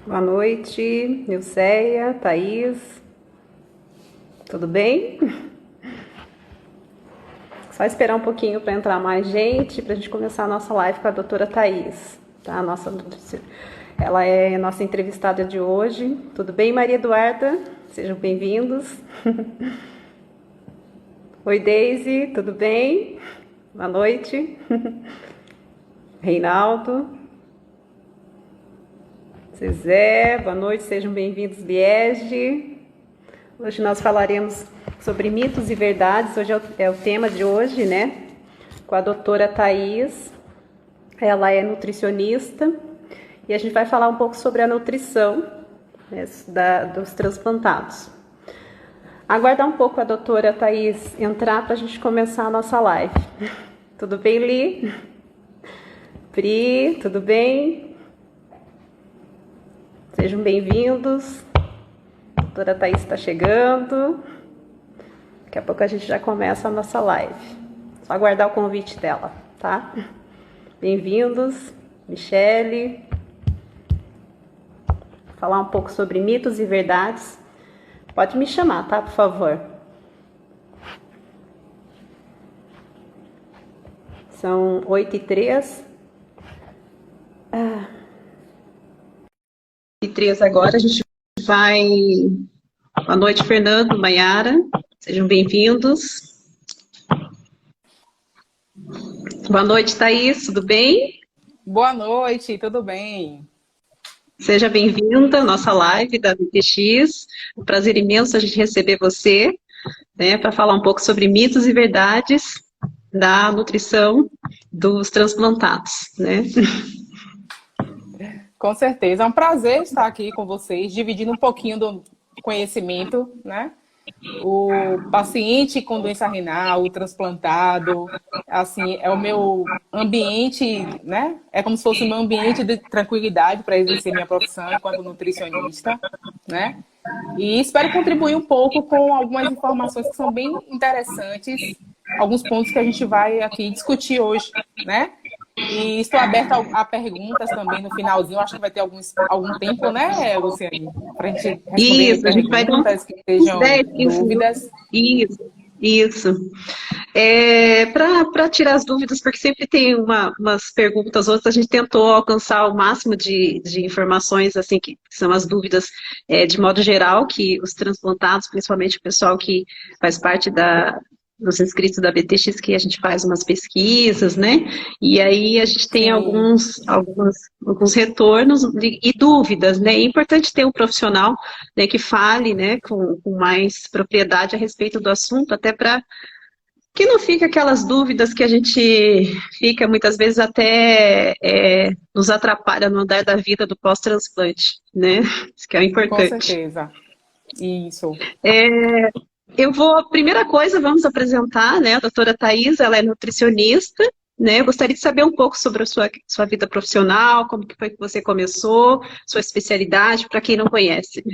Boa noite, Nilceia, Thaís, tudo bem? Só esperar um pouquinho para entrar mais gente, para a gente começar a nossa live com a doutora Thaís, tá? Ela é a nossa entrevistada de hoje. Tudo bem, Maria Eduarda? Sejam bem-vindos. Oi, Deise, tudo bem? Boa noite. Reinaldo. Zezé, boa noite, sejam bem-vindos, Liege. Hoje nós falaremos sobre mitos e verdades, hoje é o tema de hoje, né? Com a doutora Thaís, ela é nutricionista, e a gente vai falar um pouco sobre a nutrição, né, dos transplantados. Aguardar um pouco a doutora Thaís entrar para a gente começar a nossa live. Tudo bem, Li? Pri, tudo bem? Sejam bem-vindos. A doutora Thaís está chegando. Daqui a pouco a gente já começa a nossa live. Só aguardar o convite dela, tá? Bem-vindos, Michele. Falar um pouco sobre mitos e verdades. Pode me chamar, tá? Por favor. São 8h03. 8h03 agora, a gente vai... Boa noite, Fernando, Maiara. Sejam bem-vindos. Boa noite, Thaís, tudo bem? Boa noite, tudo bem? Seja bem-vinda à nossa live da VTX. Um prazer imenso a gente receber você, né, para falar um pouco sobre mitos e verdades da nutrição dos transplantados, né? Com certeza, é um prazer estar aqui com vocês, dividindo um pouquinho do conhecimento, né? O paciente com doença renal, o transplantado, assim, é o meu ambiente, né? É como se fosse o meu ambiente de tranquilidade para exercer minha profissão enquanto nutricionista, né? E espero contribuir um pouco com algumas informações que são bem interessantes, alguns pontos que a gente vai aqui discutir hoje, né? E estou aberta a perguntas também no finalzinho. Acho que vai ter algum tempo, né, Luciane? Para a gente responder Isso, a gente vai dar perguntas que uns sejam 10, 15 minutos. dúvidas. Isso. Para tirar as dúvidas, porque sempre tem umas perguntas, outras, a gente tentou alcançar o máximo de informações, assim, que são as dúvidas de modo geral, que os transplantados, principalmente o pessoal que faz parte dos inscritos da BTX, que a gente faz umas pesquisas, né? E aí a gente tem Sim, alguns retornos e dúvidas, né? É importante ter um profissional, né, que fale, né, com mais propriedade a respeito do assunto, até para que não fique aquelas dúvidas que a gente fica, muitas vezes até nos atrapalha no andar da vida do pós-transplante, né? Isso que é o com importante. certeza. Isso. Primeira coisa, vamos apresentar, né? A doutora Thaís, ela é nutricionista, né? Eu gostaria de saber um pouco sobre a sua vida profissional, como que foi que você começou, sua especialidade, para quem não conhece.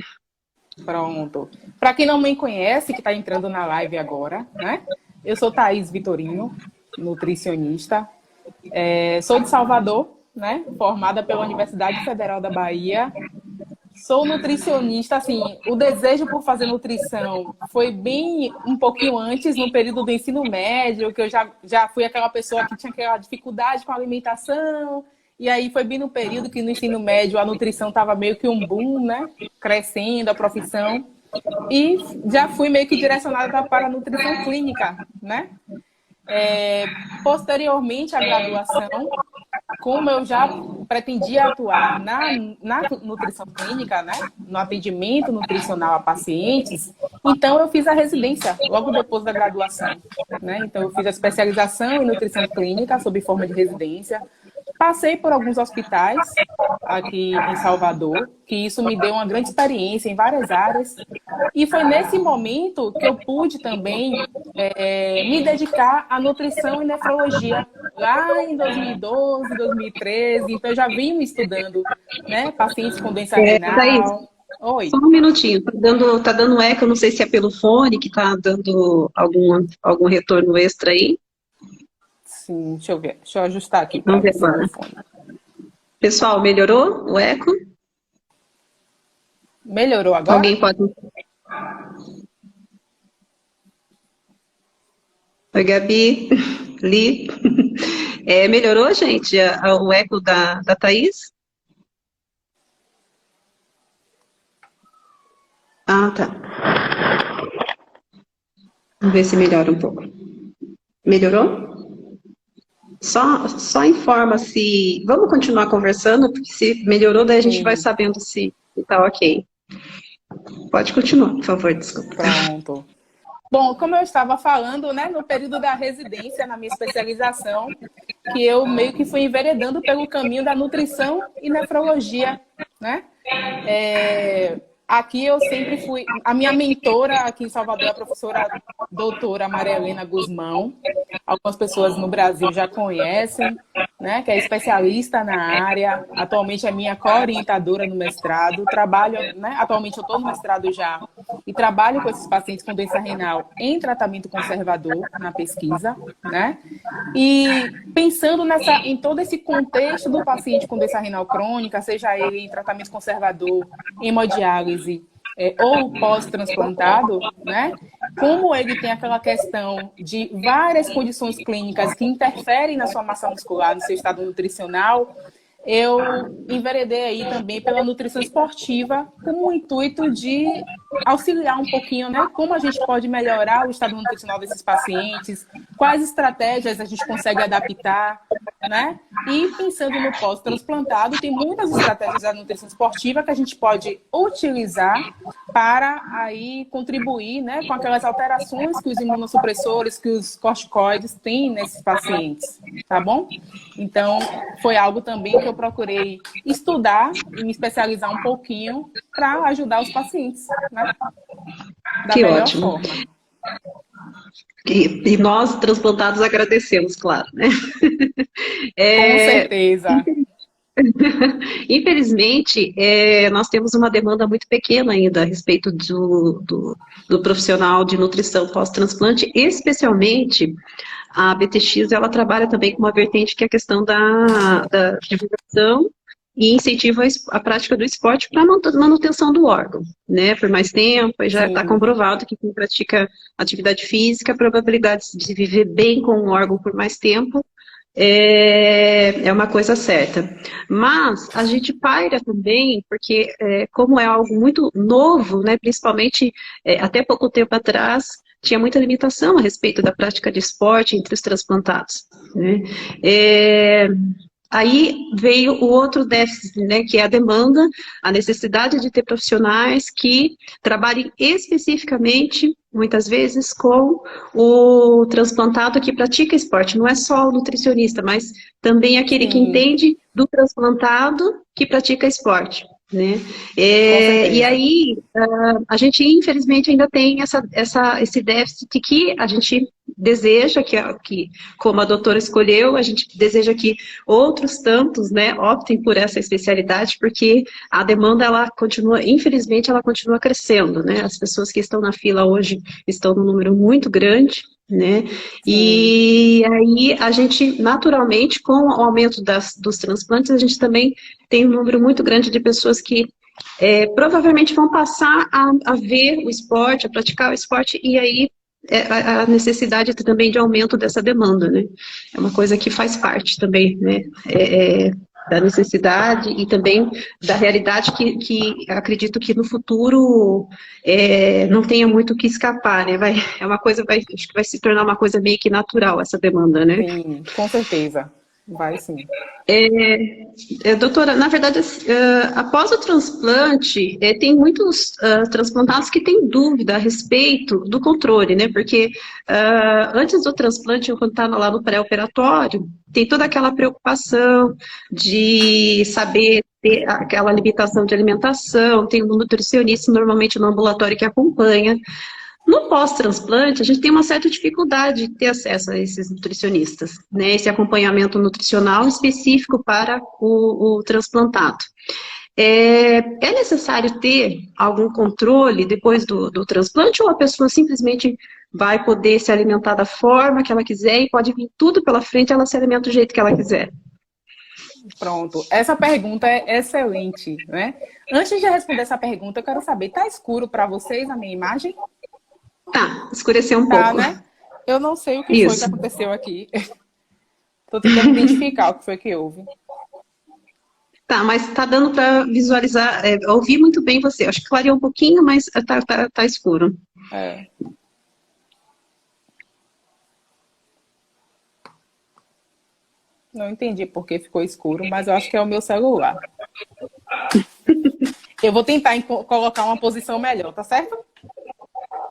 Pronto. Para quem não me conhece, que está entrando na live agora, né? Eu sou Thaís Vitorino, nutricionista. Sou de Salvador, né? Formada pela Universidade Federal da Bahia. Sou nutricionista, assim, o desejo por fazer nutrição foi bem um pouquinho antes, no período do ensino médio, que eu já fui aquela pessoa que tinha aquela dificuldade com a alimentação, e aí foi bem no período que no ensino médio a nutrição estava meio que um boom, né? Crescendo a profissão, e já fui meio que direcionada para a nutrição clínica, né? Posteriormente à graduação, como eu já pretendia atuar na nutrição clínica, né, no atendimento nutricional a pacientes, então eu fiz a residência logo depois da graduação, né? Então eu fiz a especialização em nutrição clínica sob forma de residência. Passei por alguns hospitais aqui em Salvador, que isso me deu uma grande experiência em várias áreas. E foi nesse momento que eu pude também me dedicar à nutrição e nefrologia, lá em 2012, 2013. Então, eu já vim estudando, né, pacientes com doença Thaís, renal. só Oi. um minutinho, tá dando eco, eu não sei se é pelo fone que tá dando algum retorno extra aí. Sim, deixa eu ver. Deixa eu ajustar aqui para Vamos ver ver se é meu agora. fone. Pessoal, melhorou o eco? Melhorou agora? Alguém pode... Oi, Gabi, Li. Melhorou, gente, o eco da Thaís? Ah, tá. Vamos ver se melhora um pouco. Melhorou? Só informa se... Vamos continuar conversando, porque se melhorou, daí a gente vai Sim. sabendo se tá ok. Pode continuar, por favor, desculpa. Pronto. Bom, como eu estava falando, né, no período da residência, na minha especialização, que eu meio que fui enveredando pelo caminho da nutrição e nefrologia, né? Aqui eu sempre fui... A minha mentora aqui em Salvador é a professora doutora Maria Helena Guzmão. Algumas pessoas no Brasil já conhecem, né? Que é especialista na área. Atualmente é minha co-orientadora no mestrado. Trabalho, né? Atualmente eu estou no mestrado já e trabalho com esses pacientes com doença renal em tratamento conservador na pesquisa, né? E pensando em todo esse contexto do paciente com doença renal crônica, seja ele em tratamento conservador, hemodiálise, ou pós-transplantado, né? Como ele tem aquela questão de várias condições clínicas que interferem na sua massa muscular, no seu estado nutricional, eu enveredei aí também pela nutrição esportiva com o intuito de auxiliar um pouquinho, né? Como a gente pode melhorar o estado nutricional desses pacientes, quais estratégias a gente consegue adaptar, né? E pensando no pós-transplantado, tem muitas estratégias da nutrição esportiva que a gente pode utilizar para aí contribuir, né, com aquelas alterações que os imunossupressores, que os corticoides têm nesses pacientes, tá bom? Então, foi algo também que eu procurei estudar e me especializar um pouquinho para ajudar os pacientes, né? Da Que melhor ótimo. forma. E nós, transplantados, agradecemos, claro, né? Com certeza. Infelizmente, nós temos uma demanda muito pequena ainda a respeito do profissional de nutrição pós-transplante, especialmente a BTX, ela trabalha também com uma vertente que é a questão da divulgação e incentivo à prática do esporte para manutenção do órgão, né, por mais tempo, e já está Sim. comprovado que quem pratica atividade física, a probabilidade de viver bem com o órgão por mais tempo é uma coisa certa. Mas a gente paira também, porque como é algo muito novo, né, principalmente até pouco tempo atrás, tinha muita limitação a respeito da prática de esporte entre os transplantados, né? Aí veio o outro déficit, né, que é a demanda, a necessidade de ter profissionais que trabalhem especificamente, muitas vezes, com o transplantado que pratica esporte. Não é só o nutricionista, mas também aquele que Sim. entende do transplantado que pratica esporte, né? Com certeza. E aí, a gente, infelizmente, ainda tem esse déficit que a gente deseja, que como a doutora escolheu, a gente deseja que outros tantos, né, optem por essa especialidade, porque a demanda, ela continua, infelizmente, ela continua crescendo, né? As pessoas que estão na fila hoje estão num número muito grande, né? E aí a gente, naturalmente, com o aumento dos transplantes, a gente também tem um número muito grande de pessoas que provavelmente vão passar a ver o esporte, a praticar o esporte, e aí a necessidade também de aumento dessa demanda, né? É uma coisa que faz parte também, né? Da necessidade e também da realidade que acredito que no futuro não tenha muito o que escapar, né? É uma coisa, acho que vai se tornar uma coisa meio que natural essa demanda, né? Sim, com certeza. Vai sim. Doutora, na verdade, após o transplante, tem muitos transplantados que têm dúvida a respeito do controle, né? Porque antes do transplante, quando está lá no pré-operatório, tem toda aquela preocupação de saber ter aquela limitação de alimentação, tem um nutricionista normalmente no ambulatório que acompanha. No pós-transplante, a gente tem uma certa dificuldade de ter acesso a esses nutricionistas, né? Esse acompanhamento nutricional específico para o transplantado. É necessário ter algum controle depois do transplante ou a pessoa simplesmente vai poder se alimentar da forma que ela quiser e pode vir tudo pela frente e ela se alimenta do jeito que ela quiser? Pronto. Essa pergunta é excelente, né? Antes de responder essa pergunta, eu quero saber, tá escuro para vocês a minha imagem? Tá, escureceu um Tá, pouco. né? Eu não sei o que foi que Isso. aconteceu aqui. Tô tentando identificar o que foi que houve. Tá, mas tá dando para visualizar, ouvir muito bem você. Acho que clareou um pouquinho, mas tá escuro. É. Não entendi por que ficou escuro, mas eu acho que é o meu celular. Eu vou tentar colocar uma posição melhor, tá certo?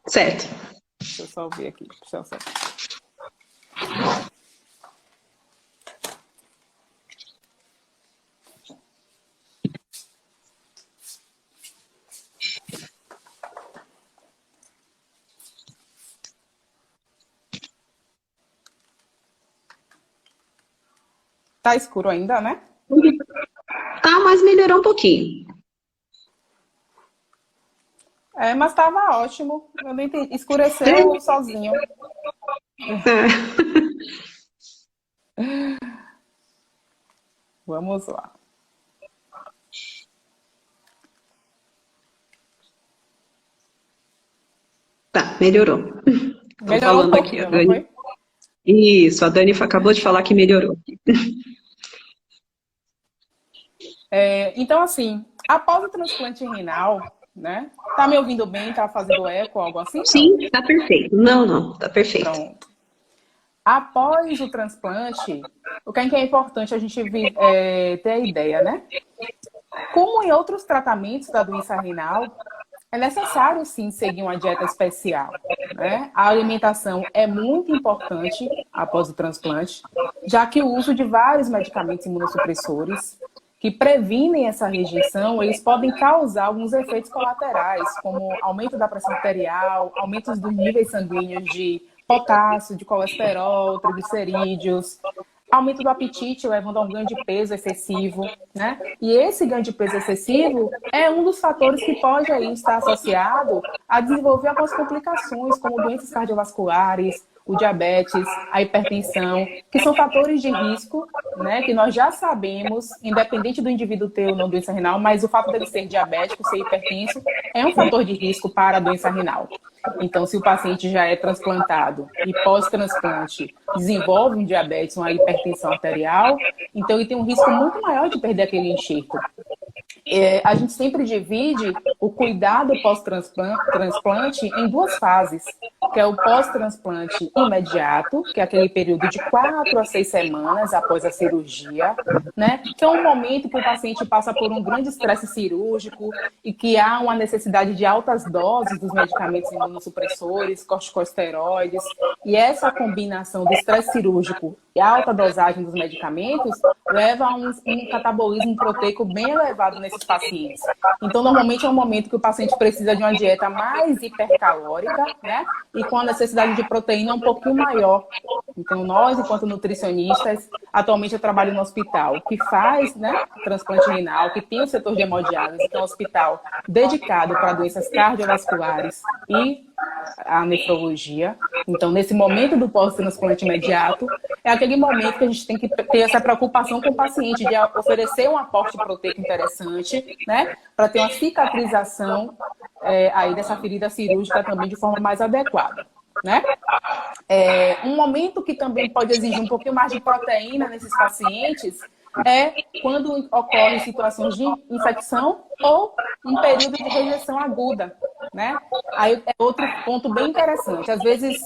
Certo. Deixa eu só ver aqui. Deixa eu só... Tá escuro ainda, né? Tá, mas melhorou um pouquinho. É, mas tava ótimo. Eu não entendi. Escureceu sozinho. Vamos lá. Tá, melhorou. Tô Melhorou um falando aqui, a pouquinho, não Dani. foi? Isso, a Dani acabou de falar que melhorou. Então, assim, após o transplante renal, né? Tá me ouvindo bem? Tá fazendo eco, algo assim? Não. Sim, tá perfeito. Não, tá perfeito. Pronto. Após o transplante, o que é importante a gente ter a ideia, né? Como em outros tratamentos da doença renal, é necessário sim seguir uma dieta especial, né? A alimentação é muito importante após o transplante, já que o uso de vários medicamentos imunossupressores que previnem essa rejeição, eles podem causar alguns efeitos colaterais, como aumento da pressão arterial, aumentos dos níveis sanguíneos de potássio, de colesterol, triglicerídeos, aumento do apetite, levando a um ganho de peso excessivo, né? E esse ganho de peso excessivo é um dos fatores que pode aí estar associado a desenvolver algumas complicações, como doenças cardiovasculares, o diabetes, a hipertensão, que são fatores de risco, né? Que nós já sabemos, independente do indivíduo ter ou não doença renal, mas o fato dele ser diabético, ser hipertenso, é um fator de risco para a doença renal. Então, se o paciente já é transplantado e pós-transplante desenvolve um diabetes, uma hipertensão arterial, então ele tem um risco muito maior de perder aquele enxerto. A gente sempre divide o cuidado pós-transplante em duas fases, que é o pós-transplante imediato, que é aquele período de 4 a 6 semanas após a cirurgia, né? Que é um momento que o paciente passa por um grande estresse cirúrgico e que há uma necessidade de altas doses dos medicamentos imunossupressores, corticosteroides, e essa combinação do estresse cirúrgico e alta dosagem dos medicamentos leva a um catabolismo proteico bem elevado nesses pacientes. Então, normalmente é um momento que o paciente precisa de uma dieta mais hipercalórica, né? E com a necessidade de proteína um pouquinho maior. Então, nós, enquanto nutricionistas, atualmente eu trabalho no hospital que faz, né, transplante renal, que tem o setor de hemodiálise, que é um hospital dedicado para doenças cardiovasculares e a nefrologia. Então, nesse momento do pós-transplante imediato, é aquele momento que a gente tem que ter essa preocupação com o paciente de oferecer um aporte proteico interessante, né, para ter uma cicatrização aí dessa ferida cirúrgica também de forma mais adequada, né? Um momento que também pode exigir um pouquinho mais de proteína nesses pacientes é quando ocorrem situações de infecção ou um período de rejeição aguda, né? Aí é outro ponto bem interessante. Às vezes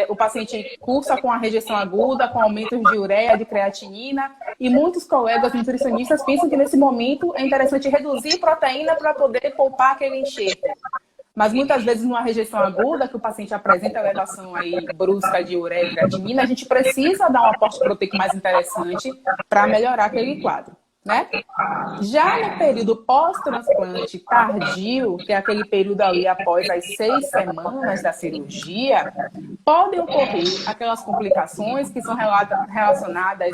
o paciente cursa com a rejeição aguda, com aumentos de ureia, de creatinina, e muitos colegas nutricionistas pensam que nesse momento é interessante reduzir proteína para poder poupar aquele enxerto. Mas muitas vezes numa rejeição aguda, que o paciente apresenta elevação aí brusca de ureia e creatinina, a gente precisa dar um aporte proteico mais interessante para melhorar aquele quadro, né? Já no período pós-transplante tardio, que é aquele período ali após as 6 semanas da cirurgia, podem ocorrer aquelas complicações que são relacionadas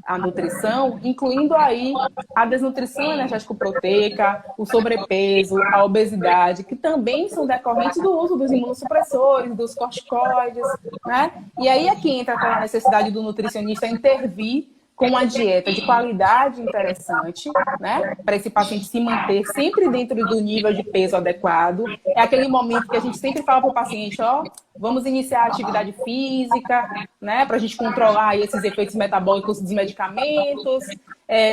à nutrição, incluindo aí a desnutrição energético-proteica, o sobrepeso, a obesidade, que também são decorrentes do uso dos imunossupressores, dos corticoides, né? E aí é que entra aquela necessidade do nutricionista intervir com uma dieta de qualidade interessante, né? Para esse paciente se manter sempre dentro do nível de peso adequado. É aquele momento que a gente sempre fala para o paciente, ó, vamos iniciar a atividade física, né? Para a gente controlar aí esses efeitos metabólicos dos medicamentos.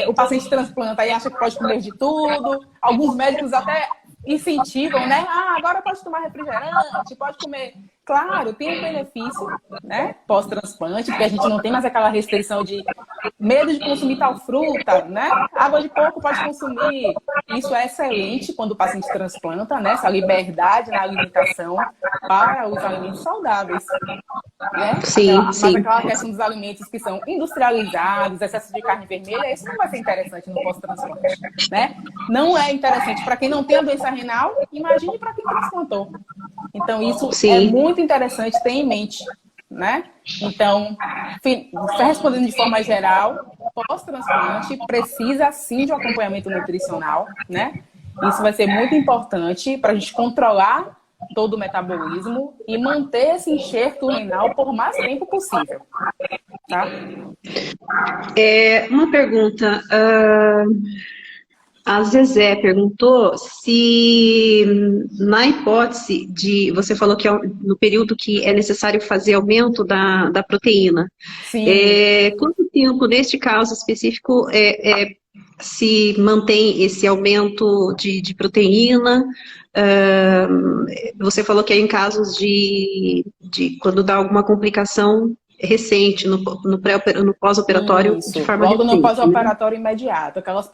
O paciente transplanta e acha que pode comer de tudo. Alguns médicos até incentivam, né? Ah, agora pode tomar refrigerante, pode comer. Claro, tem um benefício, né? Pós-transplante, porque a gente não tem mais aquela restrição de medo de consumir tal fruta, né? Água de coco pode consumir. Isso é excelente quando o paciente transplanta, né? Essa liberdade na alimentação para os alimentos saudáveis. Né? Sim, Mas aquela questão dos alimentos que são industrializados, excesso de carne vermelha, isso não vai ser interessante no pós-transplante, né? Não é interessante para quem não tem a doença renal, imagine para quem transplantou. Então, isso é muito interessante ter em mente, né? Então, respondendo de forma geral, pós-transplante precisa, sim, de um acompanhamento nutricional, né? Isso vai ser muito importante para a gente controlar todo o metabolismo e manter esse enxerto renal por mais tempo possível. Tá? Uma pergunta. A Zezé perguntou se, na hipótese de... Você falou que no período que é necessário fazer aumento da proteína. Sim. Quanto tempo, neste caso específico, se mantém esse aumento de proteína? Você falou que é em casos de quando dá alguma complicação recente, no pós-operatório, de forma logo recente, no pós-operatório imediato, aquelas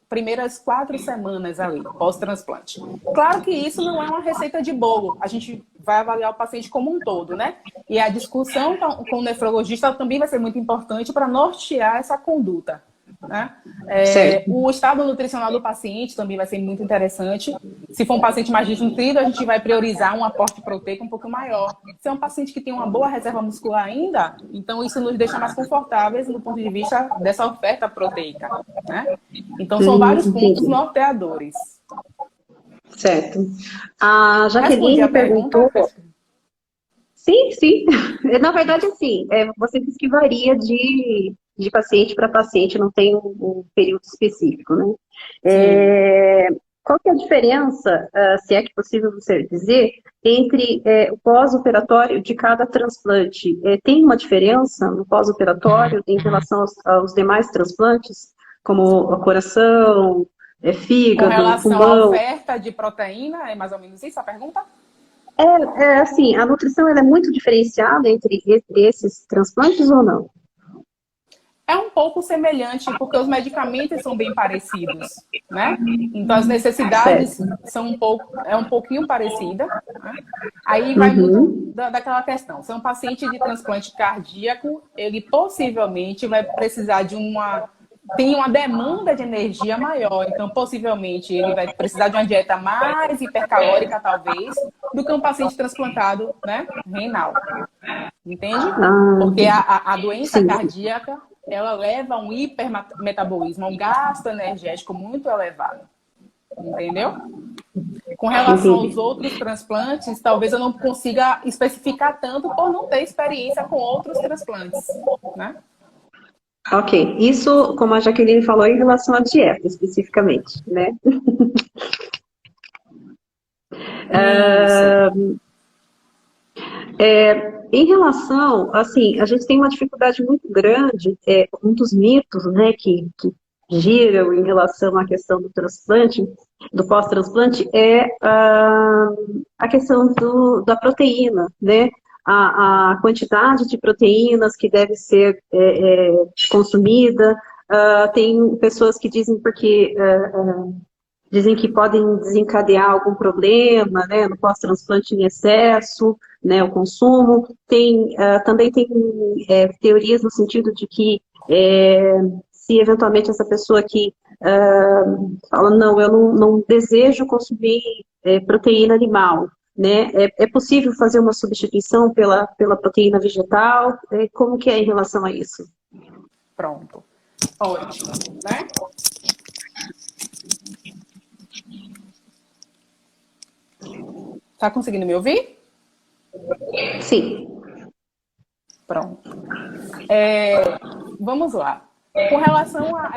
primeiras 4 semanas ali, pós-transplante. Claro que isso não é uma receita de bolo, a gente vai avaliar o paciente como um todo, né? E a discussão com o nefrologista também vai ser muito importante para nortear essa conduta. Né? O estado nutricional do paciente também vai ser muito interessante. Se for um paciente mais desnutrido, a gente vai priorizar um aporte proteico um pouco maior. Se é um paciente que tem uma boa reserva muscular ainda, então isso nos deixa mais confortáveis do ponto de vista dessa oferta proteica. Né? Então são vários pontos norteadores. Certo. A Jaqueline perguntou... Sim, sim. Na verdade, assim, você disse que varia de paciente para paciente, não tem um período específico, né? Qual que é a diferença, se é que possível você dizer, entre o pós-operatório de cada transplante? Tem uma diferença no pós-operatório em relação aos demais transplantes, como o coração, fígado, pulmão? Com relação à oferta de proteína, é mais ou menos isso a pergunta? Assim, a nutrição ela é muito diferenciada entre esses transplantes ou não? É um pouco semelhante, porque os medicamentos são bem parecidos, né? Então, as necessidades são um pouquinho parecida. Né? Aí vai muito daquela questão. Se é um paciente de transplante cardíaco, ele possivelmente vai precisar tem uma demanda de energia maior, então possivelmente ele vai precisar de uma dieta mais hipercalórica, talvez, do que um paciente transplantado, né, renal. Entende? Porque a doença cardíaca, ela leva a um hipermetabolismo, a um gasto energético muito elevado. Entendeu? Com relação aos outros transplantes, talvez eu não consiga especificar tanto por não ter experiência com outros transplantes, né? Ok, isso, como a Jaqueline falou, em relação à dieta, especificamente, né? Em relação, assim, a gente tem uma dificuldade muito grande, um dos mitos, né, que giram em relação à questão do transplante, do pós-transplante, é a questão da proteína, né? A quantidade de proteínas que deve ser consumida. Tem pessoas que dizem dizem que podem desencadear algum problema, né, no pós-transplante em excesso, né, o consumo. Também tem teorias no sentido de que se eventualmente essa pessoa que fala, não, eu não desejo consumir proteína animal, né? É possível fazer uma substituição pela proteína vegetal? Como que é em relação a isso? Pronto. Ótimo, né? Tá conseguindo me ouvir? Sim. Pronto. Vamos lá. Com relação a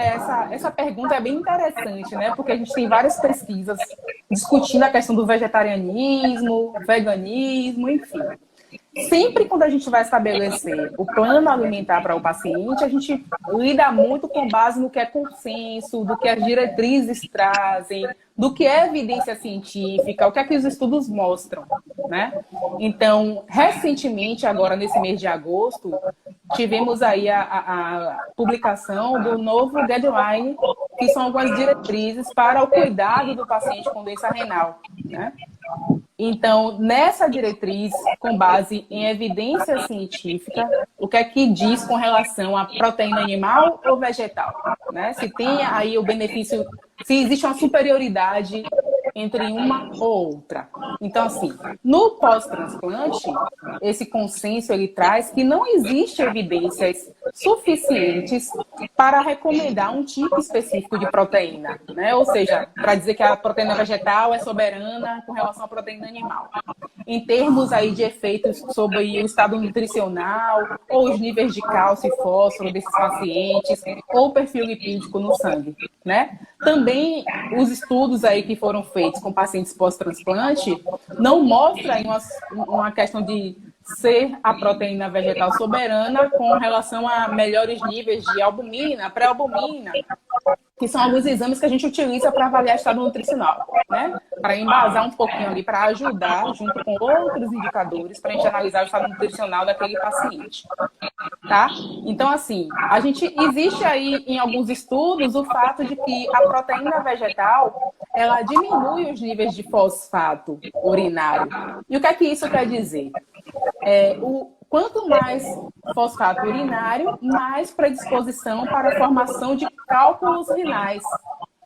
essa pergunta é bem interessante, né? Porque a gente tem várias pesquisas discutindo a questão do vegetarianismo, veganismo, enfim. Sempre quando a gente vai estabelecer o plano alimentar para o paciente, a gente lida muito com base no que é consenso, do que as diretrizes trazem, do que é evidência científica, o que é que os estudos mostram, né? Então, recentemente, agora nesse mês de agosto, tivemos aí a publicação do novo guideline, que são algumas diretrizes para o cuidado do paciente com doença renal, né? Então, nessa diretriz, com base em evidência científica, o que é que diz com relação à proteína animal ou vegetal, né? Se tem aí o benefício, se existe uma superioridade entre uma ou outra. Então, assim, no pós-transplante, esse consenso ele traz que não existe evidências suficientes para recomendar um tipo específico de proteína, né? Ou seja, para dizer que a proteína vegetal é soberana com relação à proteína animal. Em termos aí de efeitos sobre o estado nutricional, ou os níveis de cálcio e fósforo desses pacientes, ou o perfil lipídico no sangue, né? Também os estudos aí que foram feitos com pacientes pós-transplante não mostram aí uma questão de ser a proteína vegetal soberana com relação a melhores níveis de albumina, pré-albumina, que são alguns exames que a gente utiliza para avaliar estado nutricional, né? Para embasar um pouquinho ali, para ajudar, junto com outros indicadores, para a gente analisar o estado nutricional daquele paciente, tá? Então, assim, existe aí em alguns estudos o fato de que a proteína vegetal, ela diminui os níveis de fosfato urinário. E o que é que isso quer dizer? Quanto mais fosfato urinário, mais predisposição para a formação de cálculos renais.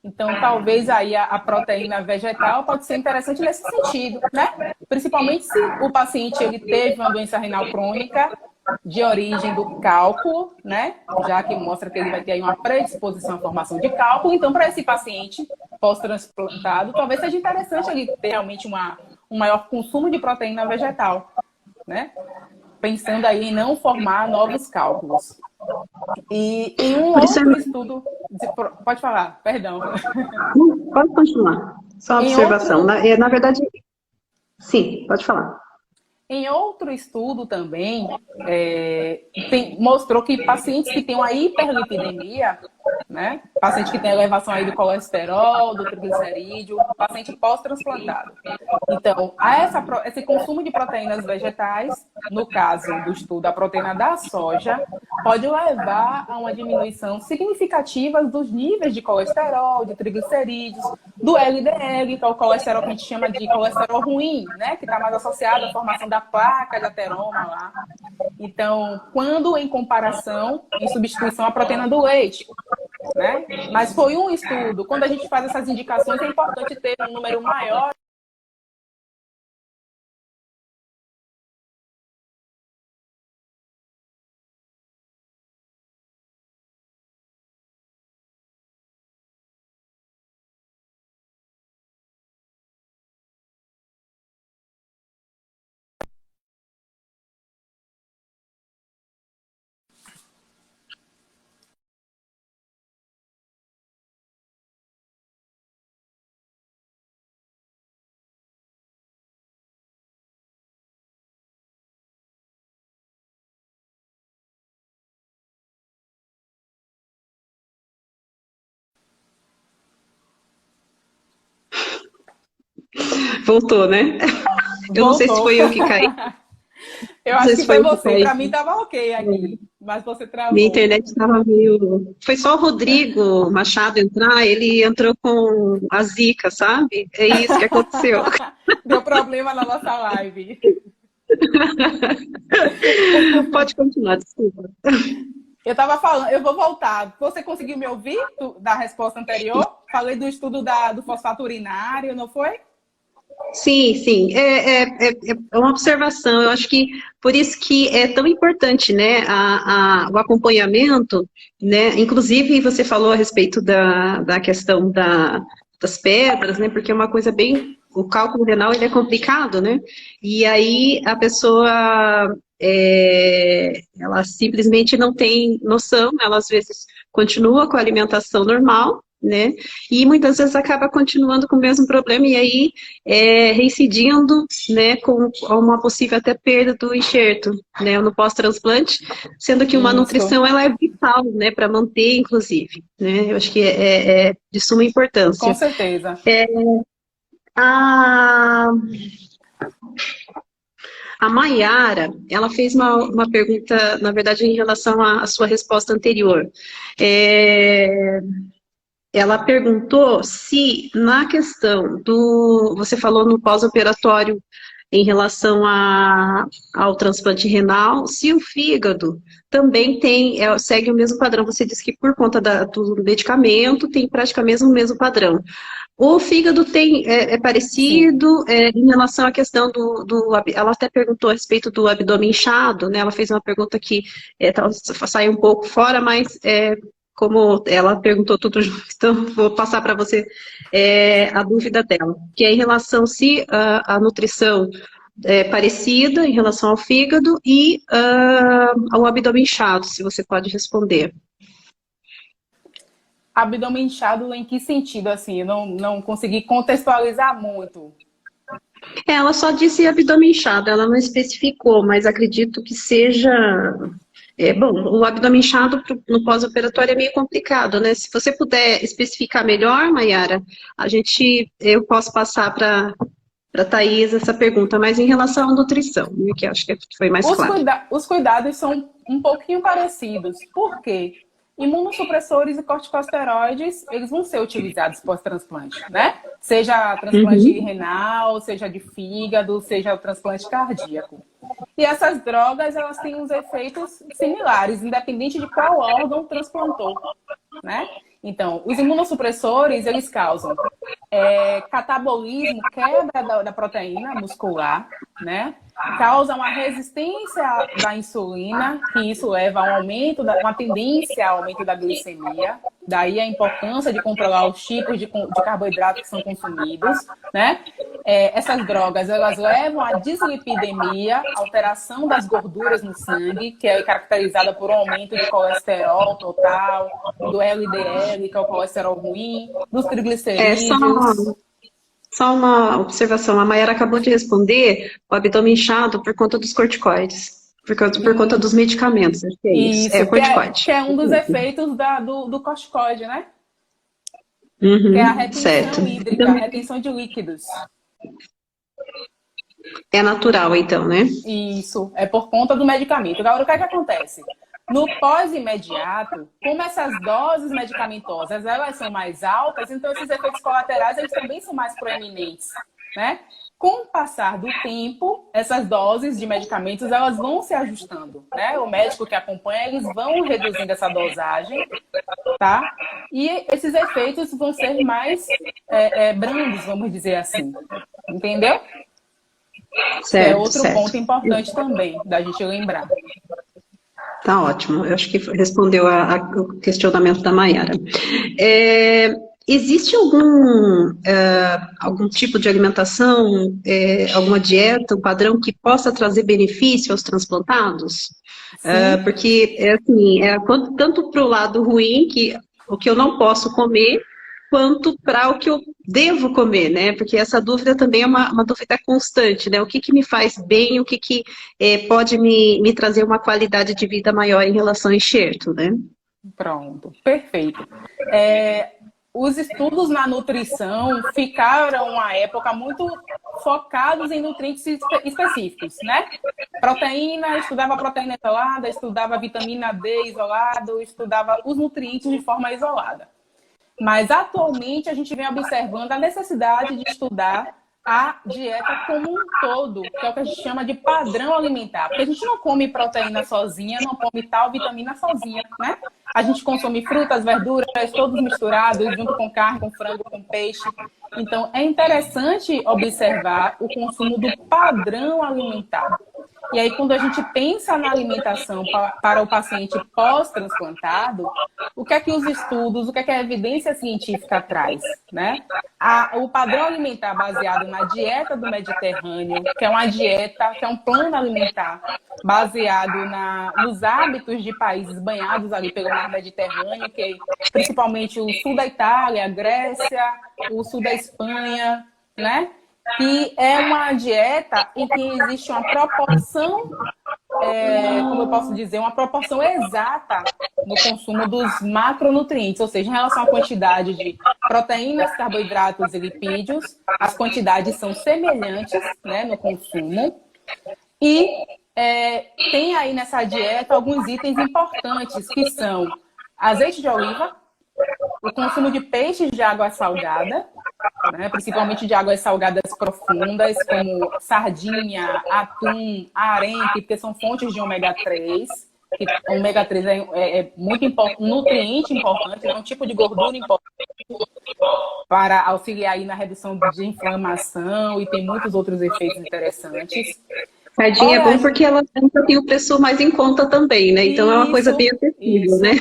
Então, talvez aí a proteína vegetal pode ser interessante nesse sentido, né? Principalmente se o paciente ele teve uma doença renal crônica de origem do cálculo, né? Já que mostra que ele vai ter aí uma predisposição à formação de cálculo. Então, para esse paciente pós-transplantado, talvez seja interessante ele ter realmente um maior consumo de proteína vegetal, né? Pensando aí em não formar novos cálculos. E em um outro estudo... Pode falar, perdão. Pode continuar. Só uma observação. Na verdade, sim, pode falar. Em outro estudo também, mostrou que pacientes que têm uma hiperlipidemia, né? Paciente que tem elevação aí do colesterol, do triglicerídeo, paciente pós-transplantado. Então, esse consumo de proteínas vegetais, no caso do estudo, a proteína da soja, pode levar a uma diminuição significativa dos níveis de colesterol, de triglicerídeos, do LDL, que é o colesterol que a gente chama de colesterol ruim, né? Que está mais associado à formação da placa de ateroma lá. Então, quando em comparação, em substituição à proteína do leite, né? Mas foi um estudo. Quando a gente faz essas indicações, é importante ter um número maior. Voltou, né? Eu não sei se foi eu que caí. Eu acho que foi você. Para mim estava ok aqui, mas você travou. Minha internet estava meio... Foi só o Rodrigo Machado entrar, ele entrou com a zica, sabe? É isso que aconteceu. Deu problema na nossa live. Pode continuar, desculpa. Eu estava falando, eu vou voltar. Você conseguiu me ouvir da resposta anterior? Falei do estudo do fosfato urinário, não foi? Sim, sim. É uma observação. Eu acho que por isso que é tão importante, né, o acompanhamento, né? Inclusive, você falou a respeito da questão das pedras, né? Porque é uma coisa bem... O cálculo renal, ele é complicado, né? E aí a pessoa ela simplesmente não tem noção, ela às vezes continua com a alimentação normal, né? E muitas vezes acaba continuando com o mesmo problema e aí reincidindo, né, com uma possível até perda do enxerto, né, no pós-transplante, sendo que uma Isso, nutrição ela é vital, né, para manter, inclusive, né? Eu acho que é de suma com importância. certeza. A, a Maiara, ela fez uma pergunta, na verdade, em relação à sua resposta anterior. É, Ela perguntou se, na questão você falou no pós-operatório em relação ao transplante renal, se o fígado também segue o mesmo padrão. Você disse que por conta do medicamento tem praticamente o mesmo padrão. O fígado é Sim. parecido em relação à questão ela até perguntou a respeito do abdômen inchado, né? Ela fez uma pergunta que saiu um pouco fora, mas como ela perguntou tudo junto, então vou passar para você a dúvida dela, que é em relação se a nutrição é parecida em relação ao fígado e ao abdômen inchado, se você pode responder. Abdômen inchado em que sentido, assim? Eu não consegui contextualizar muito. Ela só disse abdômen inchado, ela não especificou, mas acredito que seja. Bom, o abdômen inchado no pós-operatório é meio complicado, né? Se você puder especificar melhor, Mayara, eu posso passar para a Thaís essa pergunta, mas em relação à nutrição, né, que acho que foi mais claro. Os cuidados são um pouquinho parecidos. Por quê? Imunossupressores e corticosteroides, eles vão ser utilizados pós-transplante, né? Seja transplante Uhum. renal, seja de fígado, seja o transplante cardíaco. E essas drogas, elas têm uns efeitos similares, independente de qual órgão transplantou, né? Então, os imunossupressores, eles causam catabolismo, quebra da proteína muscular, né? Causa uma resistência da insulina, que isso leva a uma tendência ao aumento da glicemia. Daí a importância de controlar os tipos de carboidrato que são consumidos, né? Essas drogas, elas levam à dislipidemia, alteração das gorduras no sangue, que é caracterizada por um aumento de colesterol total, do LDL, que é o colesterol ruim, dos É só, triglicerídeos. só uma observação, a Mayara acabou de responder o abdômen inchado por conta dos corticoides, por conta dos medicamentos, acho que é isso. É Isso, que corticoide. é um dos efeitos do corticoide, né? Que é a Uhum, certo. retenção hídrica, a Então, retenção de líquidos. é natural, então, né? Isso, é por conta do medicamento. Agora, o que é que acontece? No pós-imediato, como essas doses medicamentosas elas são mais altas, então esses efeitos colaterais eles também são mais proeminentes, né? Com o passar do tempo, essas doses de medicamentos elas vão se ajustando, né? O médico que acompanha, eles vão reduzindo essa dosagem, tá? E esses efeitos vão ser mais brandos, vamos dizer assim. Entendeu? Que é Certo, outro certo. ponto importante também da gente lembrar. Tá ótimo. Eu acho que respondeu o questionamento da Mayara. Existe algum tipo de alimentação, alguma dieta, um padrão que possa trazer benefício aos transplantados? Sim, Porque, assim, tanto para o lado ruim, que o que eu não posso comer, quanto para o que eu devo comer, né? Porque essa dúvida também é uma dúvida constante, né? O que me faz bem, o que pode me trazer uma qualidade de vida maior em relação ao enxerto, né? pronto, perfeito. Os estudos na nutrição ficaram, uma época, muito focados em nutrientes específicos, né? Proteína, estudava proteína isolada, estudava vitamina D isolado, estudava os nutrientes de forma isolada. Mas, atualmente, a gente vem observando a necessidade de estudar a dieta como um todo, que é o que a gente chama de padrão alimentar. Porque a gente não come proteína sozinha, não come tal vitamina sozinha, né? A gente consome frutas, verduras, todos misturados, junto com carne, com frango, com peixe. Então, é interessante observar o consumo do padrão alimentar. E aí, quando a gente pensa na alimentação para o paciente pós-transplantado, o que é que os estudos, o que é que a evidência científica traz, né? o padrão alimentar baseado na dieta do Mediterrâneo, que é uma dieta, que é um plano alimentar baseado nos hábitos de países banhados ali pelo mar Mediterrâneo, que é principalmente o sul da Itália, a Grécia, o sul da Espanha, né? Que é uma dieta em que existe uma proporção, como eu posso dizer, uma proporção exata no consumo dos macronutrientes, ou seja, em relação à quantidade de proteínas, carboidratos e lipídios, as quantidades são semelhantes, né, no consumo. E tem aí nessa dieta alguns itens importantes, que são azeite de oliva, o consumo de peixes de água salgada, né, principalmente de águas salgadas profundas, como sardinha, atum, arenque, porque são fontes de ômega 3. Que o ômega 3 é muito um nutriente importante, é um tipo de gordura importante para auxiliar aí na redução de inflamação e tem muitos outros efeitos interessantes. Sardinha é bom porque ela tem o preço mais em conta também, né? Então é uma coisa bem acessível, né?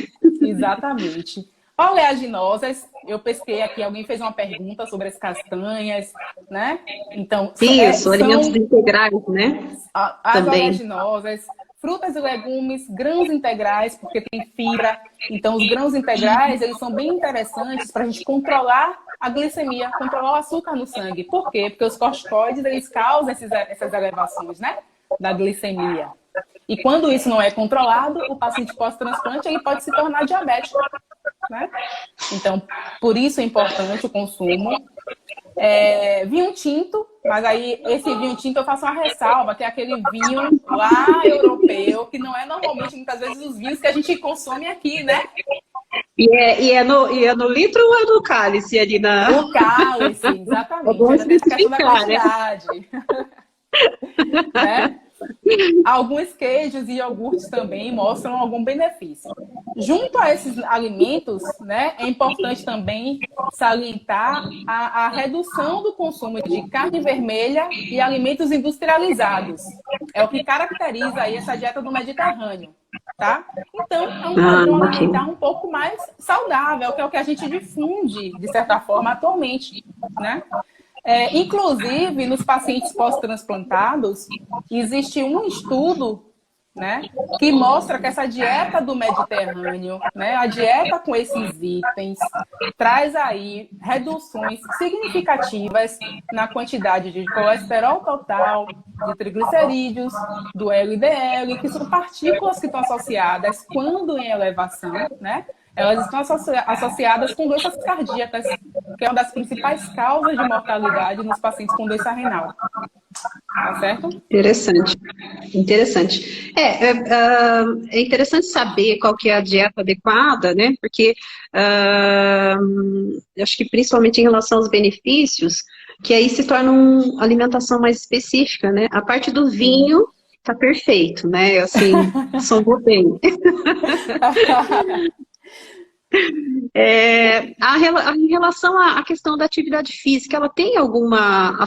Exatamente. Oleaginosas, eu pesquei aqui, alguém fez uma pergunta sobre as castanhas, né? Então, isso, alimentos integrais, né? As oleaginosas, frutas e legumes, grãos integrais, porque tem fibra. Então, os grãos integrais, eles são bem interessantes para a gente controlar a glicemia, controlar o açúcar no sangue. Por quê? Porque os corticoides, eles causam essas elevações, né, da glicemia. E quando isso não é controlado, o paciente pós-transplante, ele pode se tornar diabético, né? Então, por isso é importante o consumo. Vinho tinto, mas aí esse vinho tinto eu faço uma ressalva, que é aquele vinho lá europeu, que não é normalmente, muitas vezes, os vinhos que a gente consome aqui, né? E é no litro ou é no cálice ali na... No cálice, exatamente. É bom questão da explicar, quantidade. Né? Alguns queijos e iogurtes também mostram algum benefício. Junto a esses alimentos, né, é importante também salientar a redução do consumo de carne vermelha e alimentos industrializados. É o que caracteriza aí essa dieta do Mediterrâneo. Tá? Então, é um padrão alimentar um pouco mais saudável, que é o que a gente difunde, de certa forma, atualmente, né? Inclusive, nos pacientes pós-transplantados, existe um estudo, né, que mostra que essa dieta do Mediterrâneo, né, a dieta com esses itens, traz aí reduções significativas na quantidade de colesterol total, de triglicerídeos, do LDL, que são partículas que estão associadas, quando em elevação, né, elas estão associadas com doenças cardíacas, que é uma das principais causas de mortalidade nos pacientes com doença renal. Tá certo? Interessante. Interessante. É interessante saber qual que é a dieta adequada, né? Porque acho que principalmente em relação aos benefícios, que aí se torna uma alimentação mais específica, né? A parte do vinho tá perfeito, né? Assim, sombou bem. Em relação à questão da atividade física, ela tem alguma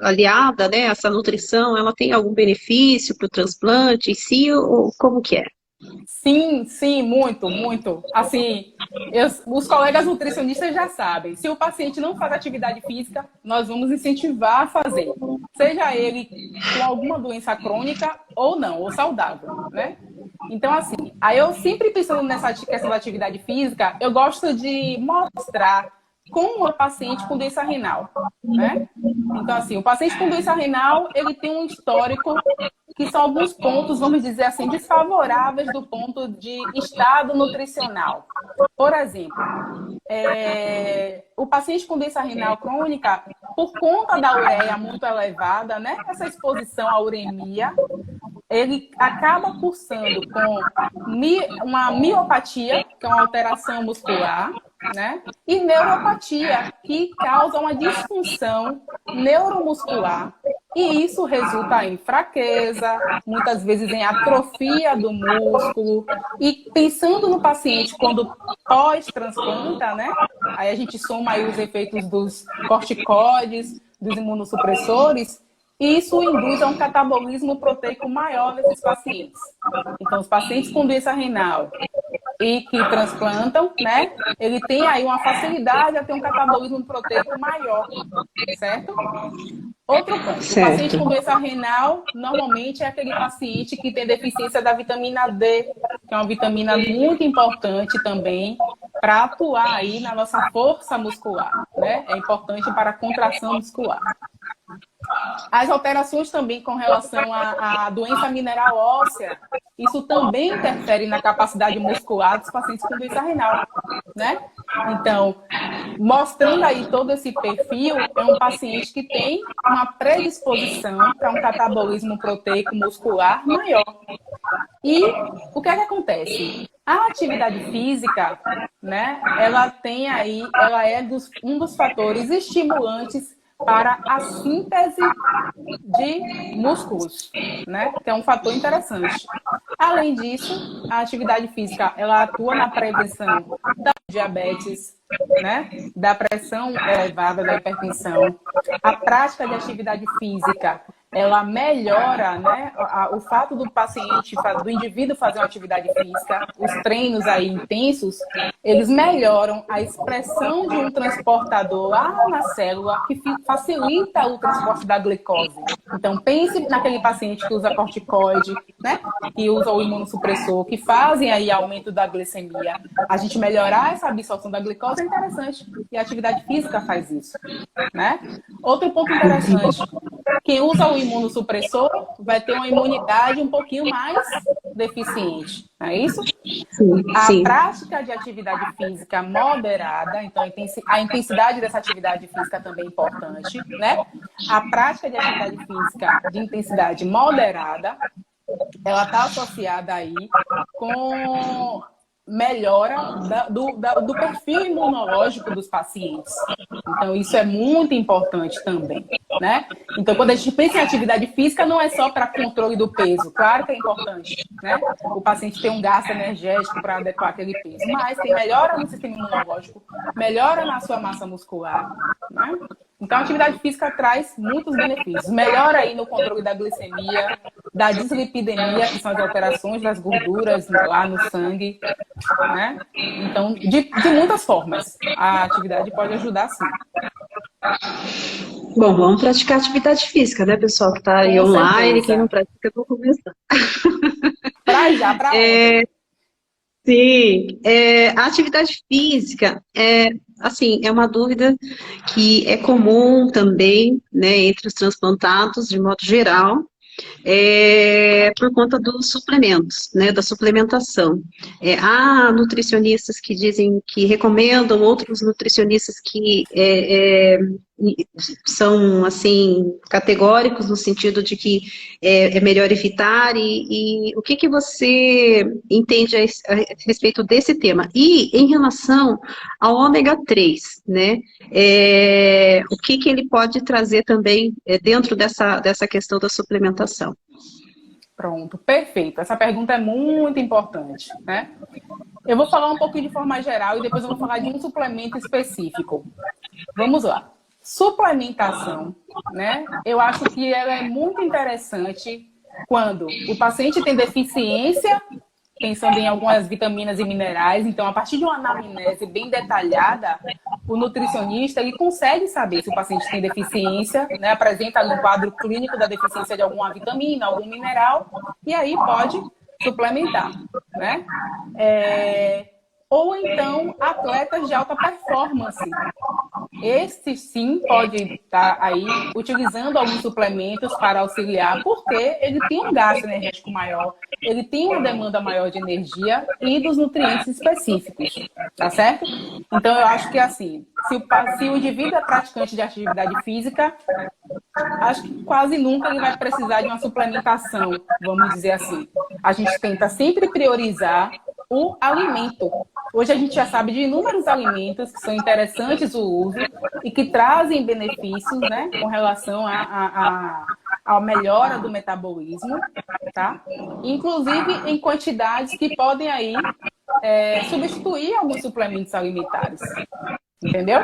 aliada, né, essa nutrição, ela tem algum benefício para o transplante em si, ou como que é? Sim, muito, muito. Assim, os colegas nutricionistas já sabem, se o paciente não faz atividade física, nós vamos incentivar a fazer. Seja ele com alguma doença crônica ou não, ou saudável, né? Então, assim, aí eu sempre pensando nessa questão da atividade física, eu gosto de mostrar como o paciente com doença renal, né? Então, assim, o paciente com doença renal, ele tem um histórico que são alguns pontos, vamos dizer assim, desfavoráveis do ponto de estado nutricional. Por exemplo, o paciente com doença renal crônica, por conta da ureia muito elevada, né? Essa exposição à uremia, ele acaba cursando com uma miopatia, que é uma alteração muscular, né? E neuropatia, que causa uma disfunção neuromuscular. E isso resulta em fraqueza, muitas vezes em atrofia do músculo. E pensando no paciente quando pós-transplanta, né? Aí a gente soma aí os efeitos dos corticoides, dos imunossupressores, e isso induz a um catabolismo proteico maior nesses pacientes. Então, os pacientes com doença renal e que transplantam, né? Ele tem aí uma facilidade a ter um catabolismo proteico maior, certo? Outro ponto, o paciente com doença renal, normalmente é aquele paciente que tem deficiência da vitamina D, que é uma vitamina muito importante também para atuar aí na nossa força muscular, né? É importante para a contração muscular. As alterações também com relação à doença mineral óssea, isso também interfere na capacidade muscular dos pacientes com doença renal, né? Então, mostrando aí todo esse perfil, é um paciente que tem uma predisposição para um catabolismo proteico muscular maior. E o que é que acontece? A atividade física, né, ela tem aí, ela é um dos fatores estimulantes para a síntese de músculos, né? Que é um fator interessante. Além disso, a atividade física, ela atua na prevenção da diabetes, né? Da pressão elevada, da hipertensão. A prática de atividade física, ela melhora, né, o fato do paciente, do indivíduo fazer uma atividade física, os treinos aí intensos, eles melhoram a expressão de um transportador lá na célula que facilita o transporte da glicose. Então, pense naquele paciente que usa corticoide, né, que usa o imunossupressor, que fazem aí aumento da glicemia. A gente melhorar essa absorção da glicose é interessante. E a atividade física faz isso, né? Outro ponto interessante, quem usa o imunossupressor vai ter uma imunidade um pouquinho mais deficiente, não é isso? Sim. A prática de atividade física moderada, então a intensidade dessa atividade física também é importante, né? A prática de atividade física de intensidade moderada, ela está associada aí com melhora do perfil imunológico dos pacientes. Então, isso é muito importante também, né? Então, quando a gente pensa em atividade física, não é só para controle do peso. Claro que é importante, né? O paciente ter um gasto energético para adequar aquele peso, mas tem melhora no sistema imunológico, melhora na sua massa muscular, né? Então, a atividade física traz muitos benefícios. Melhora aí no controle da glicemia, da dislipidemia, que são as alterações das gorduras lá no sangue, né? Então, de muitas formas, a atividade pode ajudar, sim. Bom, vamos praticar atividade física, né, pessoal que está aí online, quem não pratica, eu vou começar. Para ontem. Sim, a atividade física assim, é uma dúvida que é comum também, né, entre os transplantados, de modo geral, por conta dos suplementos, né, da suplementação. Há nutricionistas que dizem que recomendam, outros nutricionistas que são, assim, categóricos no sentido de que é melhor evitar, e o que você entende a respeito desse tema? E em relação ao ômega 3, né, o que ele pode trazer também dentro dessa questão da suplementação? Pronto, perfeito. Essa pergunta é muito importante, né? Eu vou falar um pouquinho de forma geral e depois eu vou falar de um suplemento específico. Vamos lá. Suplementação, né? Eu acho que ela é muito interessante quando o paciente tem deficiência, pensando em algumas vitaminas e minerais. Então, a partir de uma anamnese bem detalhada, o nutricionista ele consegue saber se o paciente tem deficiência, né? Apresenta ali um quadro clínico da deficiência de alguma vitamina, algum mineral, e aí pode suplementar, né? Ou então, atletas de alta performance. Este sim pode estar aí utilizando alguns suplementos para auxiliar, porque ele tem um gasto energético maior, ele tem uma demanda maior de energia e dos nutrientes específicos, tá certo? Então, eu acho que assim, se o indivíduo é praticante de atividade física, acho que quase nunca ele vai precisar de uma suplementação, vamos dizer assim. A gente tenta sempre priorizar o alimento. Hoje a gente já sabe de inúmeros alimentos que são interessantes o uso e que trazem benefícios, né, com relação à melhora do metabolismo, tá? Inclusive em quantidades que podem aí substituir alguns suplementos alimentares. Entendeu?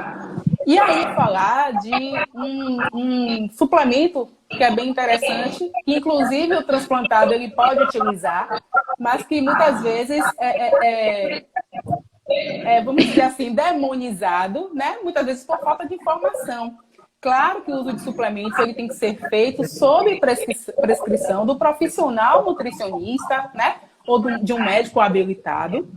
E aí falar de um suplemento que é bem interessante, que inclusive o transplantado ele pode utilizar, mas que muitas vezes vamos dizer assim, demonizado, né? Muitas vezes por falta de informação. Claro que o uso de suplementos ele tem que ser feito sob prescrição do profissional nutricionista, né? Ou de um médico habilitado.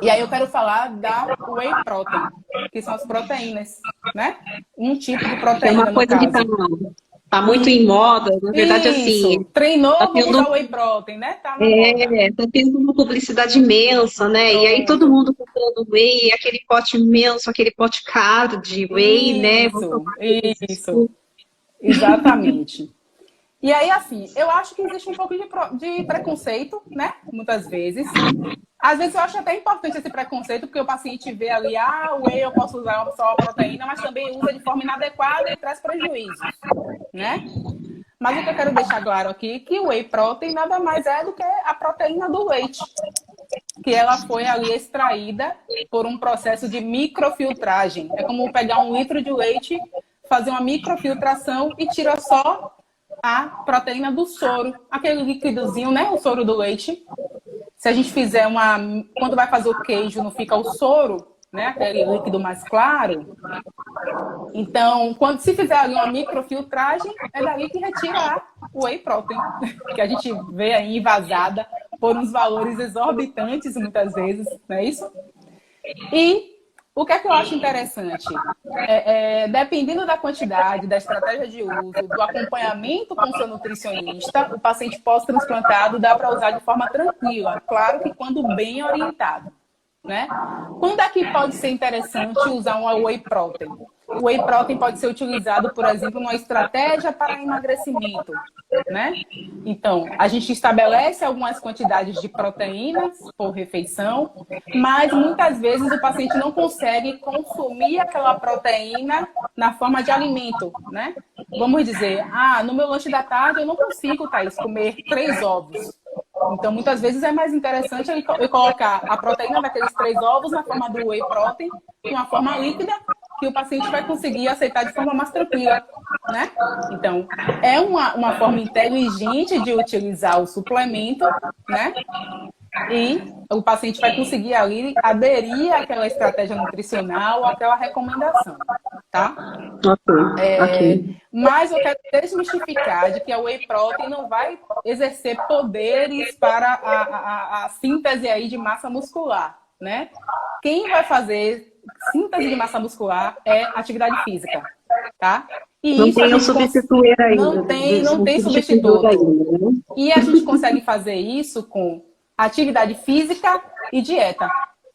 E aí eu quero falar da whey protein, que são as proteínas, né? Um tipo de É proteína, uma no coisa que caso. tá muito em moda, na verdade, Isso. assim, Treinou, tá vamos tendo, usar whey protein, né? Tá na moda. tá tendo uma publicidade imensa, né? E aí todo Pronto. mundo comprando whey, aquele pote imenso, aquele pote caro de whey, né? Vamos Isso, tomar isso. isso. Exatamente. E aí, assim, eu acho que existe um pouco de preconceito, né? Muitas vezes. Às vezes eu acho até importante esse preconceito, porque o paciente vê ali, o whey eu posso usar só a proteína, mas também usa de forma inadequada e traz prejuízos, né? Mas o que eu quero deixar claro aqui é que o whey protein nada mais é do que a proteína do leite, que ela foi ali extraída por um processo de microfiltragem. É como pegar 1 litro de leite, fazer uma microfiltração e tira só a proteína do soro, aquele líquidozinho, né? O soro do leite. Se a gente fizer quando vai fazer o queijo, não fica o soro, né? Aquele líquido mais claro. Então, se fizer ali uma microfiltragem, é dali que retira o whey protein, que a gente vê aí envasada por uns valores exorbitantes muitas vezes, não é isso? E o que é que eu acho interessante? Dependendo da quantidade, da estratégia de uso, do acompanhamento com o seu nutricionista, o paciente pós-transplantado dá para usar de forma tranquila. Claro que quando bem orientado, né? Quando é que pode ser interessante usar um whey protein? O whey protein pode ser utilizado, por exemplo, numa estratégia para emagrecimento, né? Então, a gente estabelece algumas quantidades de proteínas por refeição, mas muitas vezes o paciente não consegue consumir aquela proteína na forma de alimento, né? Vamos dizer, no meu lanche da tarde eu não consigo, Thaís, comer 3 ovos. Então, muitas vezes é mais interessante eu colocar a proteína daqueles 3 ovos na forma do whey protein, de uma forma líquida, que o paciente vai conseguir aceitar de forma mais tranquila, né? Então, é uma forma inteligente de utilizar o suplemento, né? E o paciente vai conseguir ali aderir àquela estratégia nutricional, àquela recomendação, tá? Ok. Mas eu quero desmistificar de que a whey protein não vai exercer poderes para a síntese aí de massa muscular, né? Quem vai fazer síntese de massa muscular é atividade física, tá? E Não isso a tem um gente substituto ainda. não tem substituto. Ainda, né? E a gente consegue fazer isso com atividade física e dieta,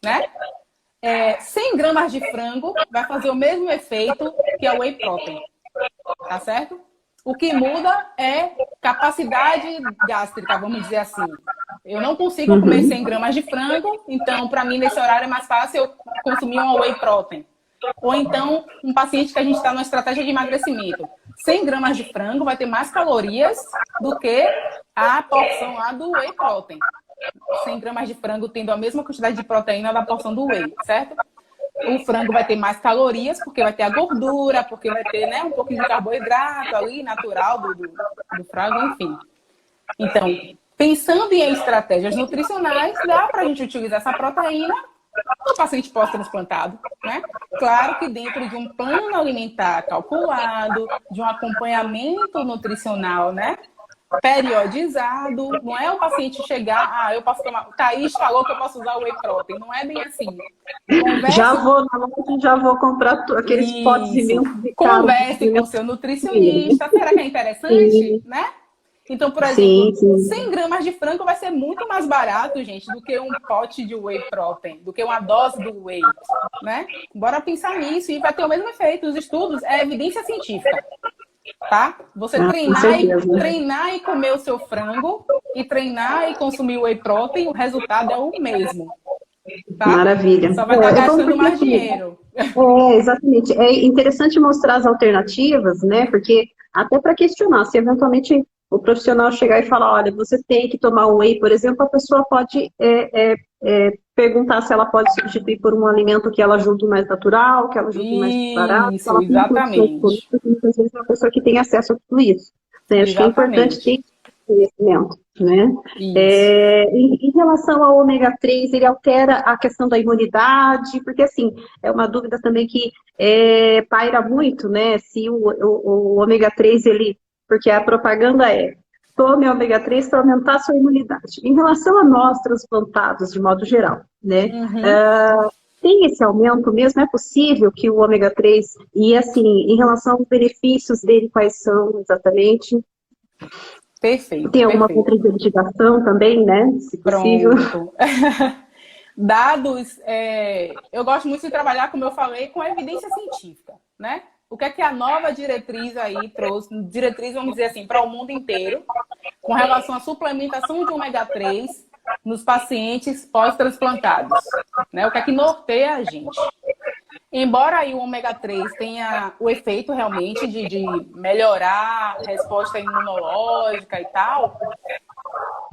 né? 100 gramas de frango vai fazer o mesmo efeito que a whey protein, tá certo? O que muda é capacidade gástrica, vamos dizer assim. Eu não consigo comer 100 gramas de frango, então para mim nesse horário é mais fácil eu consumir uma whey protein. Ou então um paciente que a gente está numa estratégia de emagrecimento. 100 gramas de frango vai ter mais calorias do que a porção lá do whey protein. 100 gramas de frango tendo a mesma quantidade de proteína da porção do whey, certo? O frango vai ter mais calorias, porque vai ter a gordura, porque vai ter, né, um pouquinho de carboidrato ali, natural do frango, enfim. Então, pensando em estratégias nutricionais, dá para a gente utilizar essa proteína no paciente pós-transplantado, né? Claro que dentro de um plano alimentar calculado, de um acompanhamento nutricional, né? Periodizado, não é o paciente chegar, eu posso tomar. Thaís falou que eu posso usar o whey protein, não é bem assim. Já vou comprar aqueles potes imensos de Converse com o seu nutricionista. Será que é interessante, né? Então, por exemplo, 100 gramas de frango vai ser muito mais barato, gente, do que um pote de whey protein, do que uma dose do whey, né? Bora pensar nisso e vai ter o mesmo efeito. Os estudos é evidência científica. Tá? Você treinar e comer o seu frango e treinar e consumir o whey protein, o resultado é o mesmo. Tá? Maravilha. Só vai estar gastando mais dinheiro. Exatamente. É interessante mostrar as alternativas, né? Porque até para questionar, se eventualmente o profissional chegar e falar, olha, você tem que tomar o whey, por exemplo, a pessoa pode perguntar se ela pode substituir por um alimento que ela julgue mais natural, que ela julgue mais barato, se Isso, ela tem condições com isso, exatamente. porque muitas vezes é uma pessoa que tem acesso a tudo isso. Né? Acho que é importante ter Exatamente. esse conhecimento, né? Isso. Em relação ao ômega 3, ele altera a questão da imunidade, porque assim, é uma dúvida também que paira muito, né? Se o ômega 3, ele, porque a propaganda tome ômega 3 para aumentar a sua imunidade. Em relação a nós transplantados, de modo geral, né? Uhum. Tem esse aumento mesmo? É possível que o ômega 3, e assim, em relação aos benefícios dele, quais são exatamente? Perfeito, Tem alguma perfeito. contraindicação também, né? Se possível. Pronto. Dados, eu gosto muito de trabalhar, como eu falei, com evidência científica, né? O que é que a nova diretriz aí trouxe? Diretriz, vamos dizer assim, para o mundo inteiro, com relação à suplementação de ômega 3 nos pacientes pós-transplantados, né? O que é que norteia a gente? Embora aí o ômega 3 tenha o efeito realmente de melhorar a resposta imunológica e tal,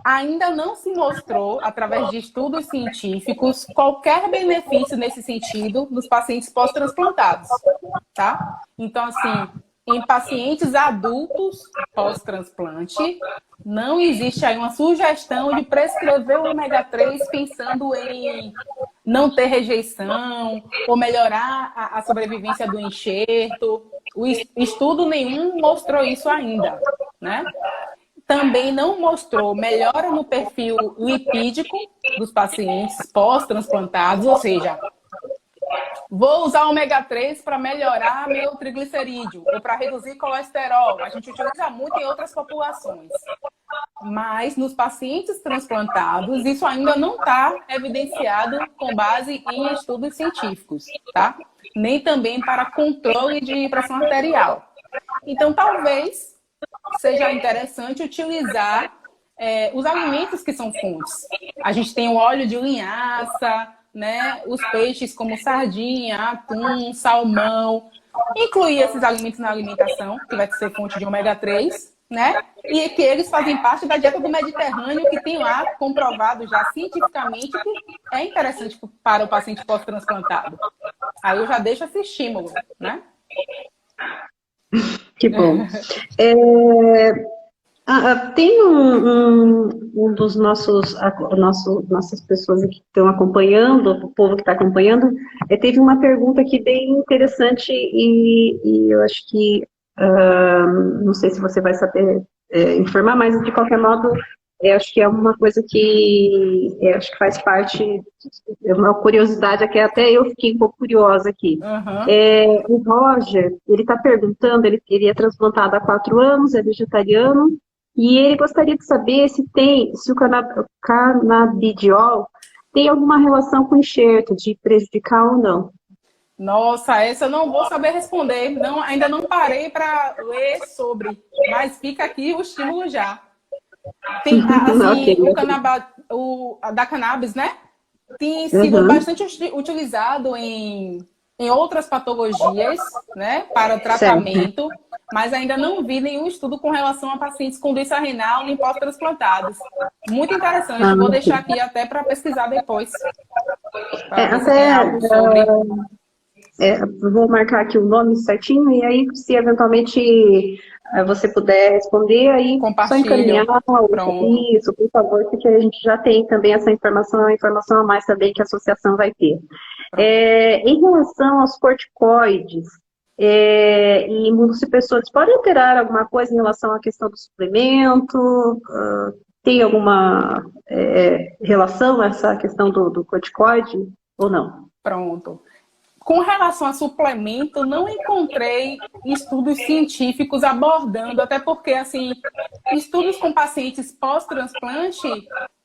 ainda não se mostrou, através de estudos científicos, qualquer benefício nesse sentido nos pacientes pós-transplantados, tá? Então, assim, em pacientes adultos pós-transplante, não existe aí uma sugestão de prescrever o ômega 3 pensando em não ter rejeição ou melhorar a sobrevivência do enxerto. O estudo nenhum mostrou isso ainda, né? Também não mostrou melhora no perfil lipídico dos pacientes pós-transplantados, ou seja, vou usar ômega 3 para melhorar meu triglicerídeo ou para reduzir colesterol. A gente utiliza muito em outras populações. Mas nos pacientes transplantados, isso ainda não está evidenciado com base em estudos científicos, tá? Nem também para controle de pressão arterial. Então, talvez seja interessante utilizar os alimentos que são fontes. A gente tem o óleo de linhaça, né? Os peixes como sardinha, atum, salmão. Incluir esses alimentos na alimentação, que vai ser fonte de ômega 3, né? E que eles fazem parte da dieta do Mediterrâneo, que tem lá comprovado já cientificamente que é interessante para o paciente pós-transplantado. Aí eu já deixo esse estímulo, né? Que bom. Tem um dos nossas pessoas aqui que estão acompanhando, o povo que está acompanhando, teve uma pergunta aqui bem interessante e eu acho que, não sei se você vai saber informar, mas de qualquer modo, acho que é uma coisa que acho que faz parte, é uma curiosidade aqui, até eu fiquei um pouco curiosa aqui. Uhum. O Roger, ele está perguntando, ele é transplantado há 4 anos, é vegetariano, e ele gostaria de saber se o canabidiol tem alguma relação com enxerto, de prejudicar ou não. Nossa, essa eu não vou saber responder. Não, ainda não parei para ler sobre, mas fica aqui o estímulo já. Tem, assim, Ok. a da cannabis, né? Tem sido Uhum. bastante utilizado em outras patologias, né? Para Certo. tratamento, mas ainda não vi nenhum estudo com relação a pacientes com doença renal nem pós-transplantados. Muito interessante. Vou deixar Ok. aqui até para pesquisar depois, para ver se tem Até algo sobre. vou marcar aqui o nome certinho, e aí, se eventualmente você puder responder, aí só encaminhar Compartilho. Pronto. isso, por favor, porque a gente já tem também essa informação, a informação a mais também que a associação vai ter. Pronto. Em relação aos corticoides e imunossupressores, pode alterar alguma coisa em relação à questão do suplemento? Tem alguma relação essa questão do corticoide ou não? Pronto. Com relação a suplemento, não encontrei estudos científicos abordando, até porque, assim, estudos com pacientes pós-transplante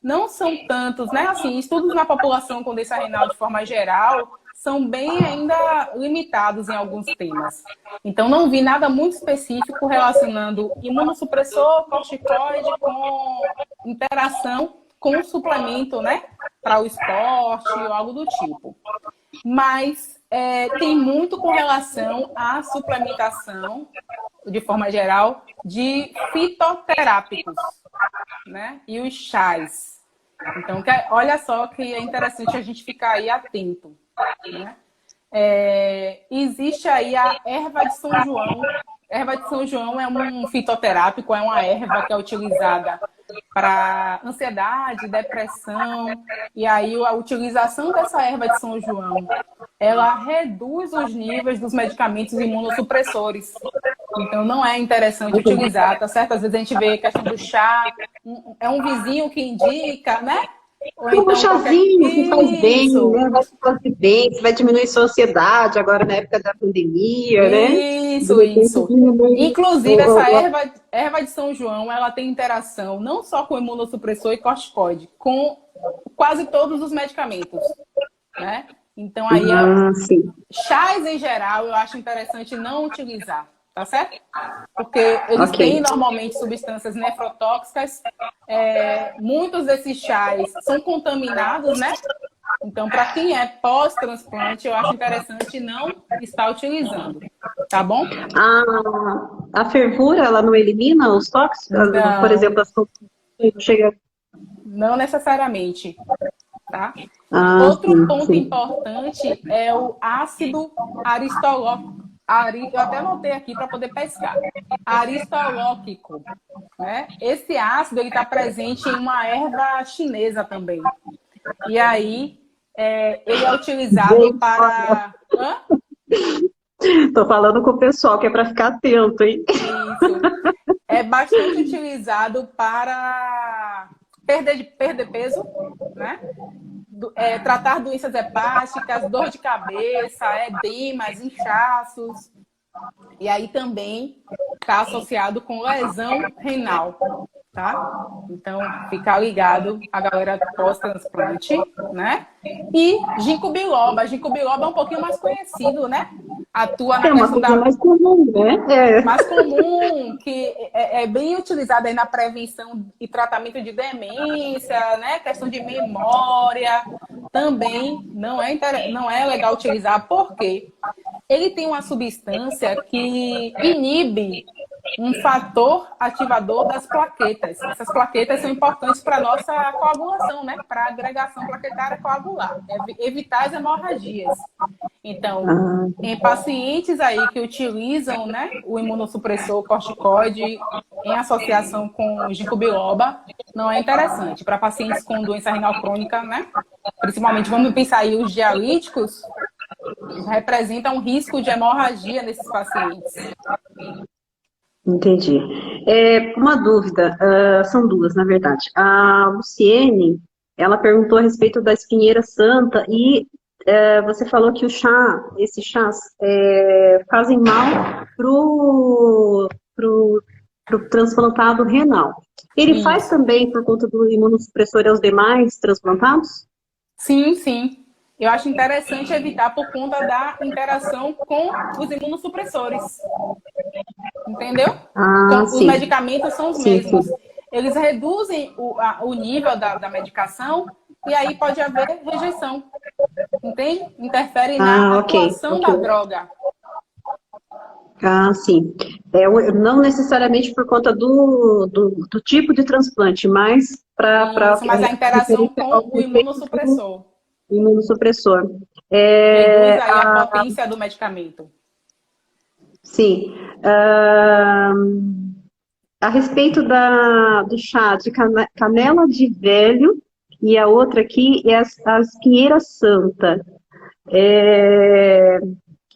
não são tantos, né? Assim, estudos na população com doença renal de forma geral são bem ainda limitados em alguns temas. Então, não vi nada muito específico relacionando imunossupressor, corticoide com interação com o suplemento, né? Para o esporte ou algo do tipo. Mas tem muito com relação à suplementação, de forma geral, de fitoterápicos, né? E os chás. Então, olha só que é interessante a gente ficar aí atento, né? Existe aí a erva de São João. Erva de São João é um fitoterápico, é uma erva que é utilizada para ansiedade, depressão. E aí a utilização dessa erva de São João, ela reduz os níveis dos medicamentos imunossupressores. Então não é interessante utilizar, tá certo? Às vezes a gente vê a questão do chá, é um vizinho que indica, né? Ou Um então chazinho que faz bem, Isso. né? Vai fazer bem, que vai diminuir sua ansiedade agora na época da pandemia, né? Isso, isso. Inclusive, essa erva de São João, ela tem interação não só com imunossupressor e corticoide, com quase todos os medicamentos, né? Então, aí, chás em geral, eu acho interessante não utilizar, tá certo? Porque eles têm normalmente substâncias nefrotóxicas, muitos desses chás são contaminados, né? Então, para quem é pós-transplante, eu acho interessante não estar utilizando, tá bom? A fervura, ela não elimina os tóxicos? Não. Por exemplo, chega... Não necessariamente, tá? Outro ponto importante é o ácido aristolóquico. Eu até anotei aqui para poder pescar. Aristolóquico, né? Esse ácido está presente em uma erva chinesa também. E aí, ele é utilizado para... Tô falando com o pessoal que é para ficar atento, hein? Isso. É bastante utilizado para perder peso, né? Tratar doenças hepáticas, dor de cabeça, edemas, inchaços. E aí também está associado com lesão renal, tá? Então, ficar ligado a galera pós-transplante, né? E ginkgo biloba. Ginkgo biloba é um pouquinho mais conhecido, né? Atua na questão da... mais comum, né? Mais comum, que é bem utilizada aí na prevenção e tratamento de demência, né? Questão de memória. Também não é legal utilizar, porque ele tem uma substância que inibe um fator ativador das plaquetas. Essas plaquetas são importantes para a nossa coagulação, né? Para a agregação plaquetária coagular, evitar as hemorragias. Então, em pacientes aí que utilizam, né, o imunossupressor corticoide em associação com o ginkgo biloba, não é interessante. Para pacientes com doença renal crônica, né? Principalmente, vamos pensar aí, os dialíticos representam um risco de hemorragia nesses pacientes. Entendi. Uma dúvida, são duas, na verdade. A Luciene, ela perguntou a respeito da espinheira santa e você falou que esses chás fazem mal pro transplantado renal. Ele faz também por conta do imunossupressor aos demais transplantados? Sim, sim. Eu acho interessante evitar por conta da interação com os imunossupressores. Entendeu? Então, os medicamentos são os mesmos. Eles reduzem o nível da medicação e aí pode haver rejeição. Entende? Interfere na atuação da droga. Sim. Não necessariamente por conta do tipo de transplante, mas mas a interação com o imunossupressor. Imunossupressor. Reduz aí a potência do medicamento. Sim. A respeito do chá de canela de velho, e a outra aqui é a espinheira santa.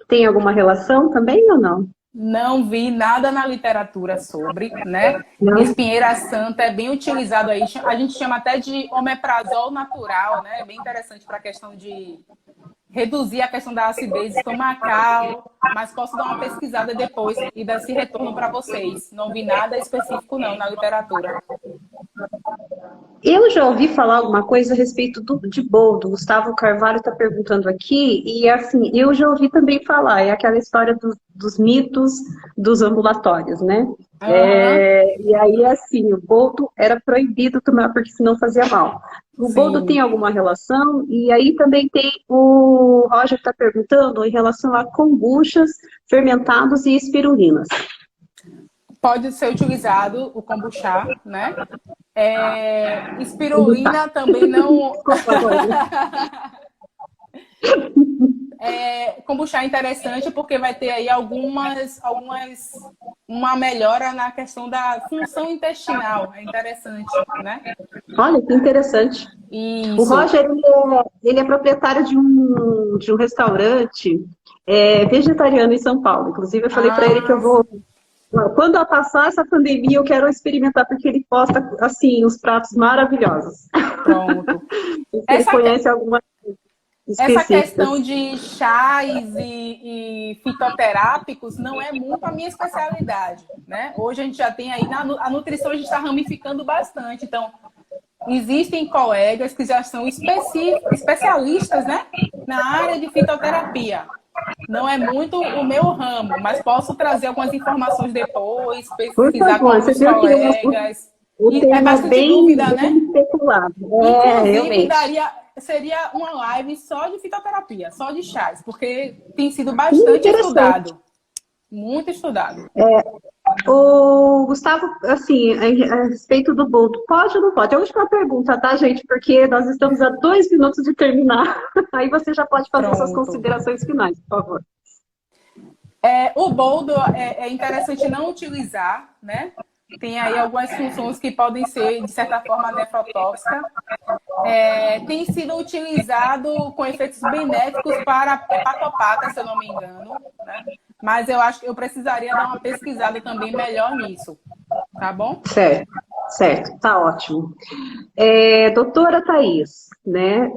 Tem alguma relação também ou não? Não vi nada na literatura sobre, né? Espinheira santa é bem utilizado aí. A gente chama até de omeprazol natural, né? É bem interessante para a questão de reduzir a questão da acidez estomacal, mas posso dar uma pesquisada depois e dar esse retorno para vocês. Não vi nada específico não na literatura. Eu já ouvi falar alguma coisa a respeito de boldo. Gustavo Carvalho está perguntando aqui, e assim, eu já ouvi também falar, é aquela história dos mitos dos ambulatórios, né? E aí, assim, o boldo era proibido tomar, porque senão fazia mal. O boldo tem alguma relação? E aí também tem o Roger está perguntando em relação a kombuchas, fermentados e espirulinas. Pode ser utilizado o kombucha, né? Espirulina também não... Kombucha é interessante porque vai ter aí uma melhora na questão da função intestinal. É interessante, né? Olha, que interessante. Isso. O Roger, ele é proprietário de um restaurante vegetariano em São Paulo. Inclusive, eu falei para ele que eu vou... Quando eu passar essa pandemia, eu quero experimentar, porque ele posta, assim, os pratos maravilhosos. Pronto. Ele conhece alguma Essa questão de chás e fitoterápicos não é muito a minha especialidade, né? Hoje a gente já tem aí, a nutrição a gente está ramificando bastante. Então, existem colegas que já são especialistas, né? Na área de fitoterapia. Não é muito o meu ramo, mas posso trazer algumas informações depois, pesquisar com os colegas. É bastante dúvida, né? Especulado. Inclusive, seria uma live só de fitoterapia, só de chás, porque tem sido bastante estudado. Muito estudado. O Gustavo, assim, a respeito do boldo, pode ou não pode? É a última pergunta, tá, gente? Porque nós estamos a 2 minutos de terminar. Aí você já pode fazer suas considerações finais, por favor. O boldo é interessante não utilizar, né? Tem aí algumas funções que podem ser, de certa forma, nefrotóxicas. Tem sido utilizado com efeitos benéficos para hepatopata, se eu não me engano, né? Mas eu acho que eu precisaria dar uma pesquisada também melhor nisso, tá bom? Certo, tá ótimo. Doutora Thaís, né,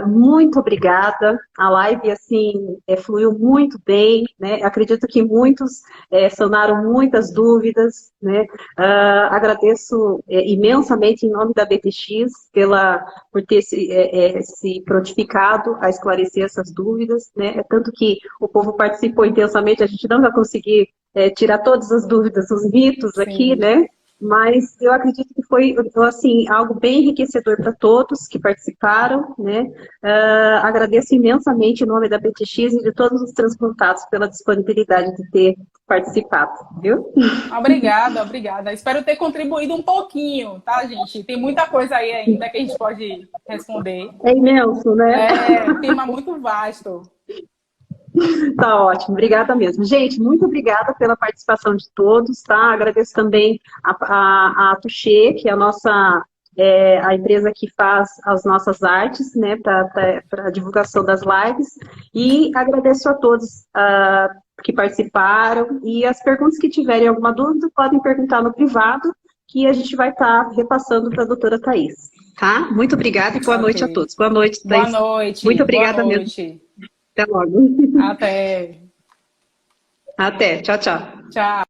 muito obrigada. A live, assim, fluiu muito bem, né? Acredito que muitos sanaram muitas dúvidas, né? Agradeço imensamente em nome da BTX por ter se prontificado a esclarecer essas dúvidas, né? Tanto que o povo participou intensamente, a gente não vai conseguir tirar todas as dúvidas, os mitos aqui, né? Mas eu acredito que foi, assim, algo bem enriquecedor para todos que participaram, né? Agradeço imensamente em nome da BTX e de todos os transplantados pela disponibilidade de ter participado, viu? Obrigada. Espero ter contribuído um pouquinho, tá, gente? Tem muita coisa aí ainda que a gente pode responder. É imenso, né? Tema muito vasto. Tá ótimo, obrigada mesmo. Gente, muito obrigada pela participação de todos, tá? Agradeço também a Touché, que é a empresa que faz as nossas artes, né, para a divulgação das lives, e agradeço a todos que participaram, e as perguntas que tiverem alguma dúvida, podem perguntar no privado, que a gente vai estar repassando para a doutora Thaís, tá? Muito obrigada e boa noite a todos. Boa noite, Thaís. Boa noite. Muito obrigada mesmo. Até logo. Até. Até. Tchau, tchau. Tchau.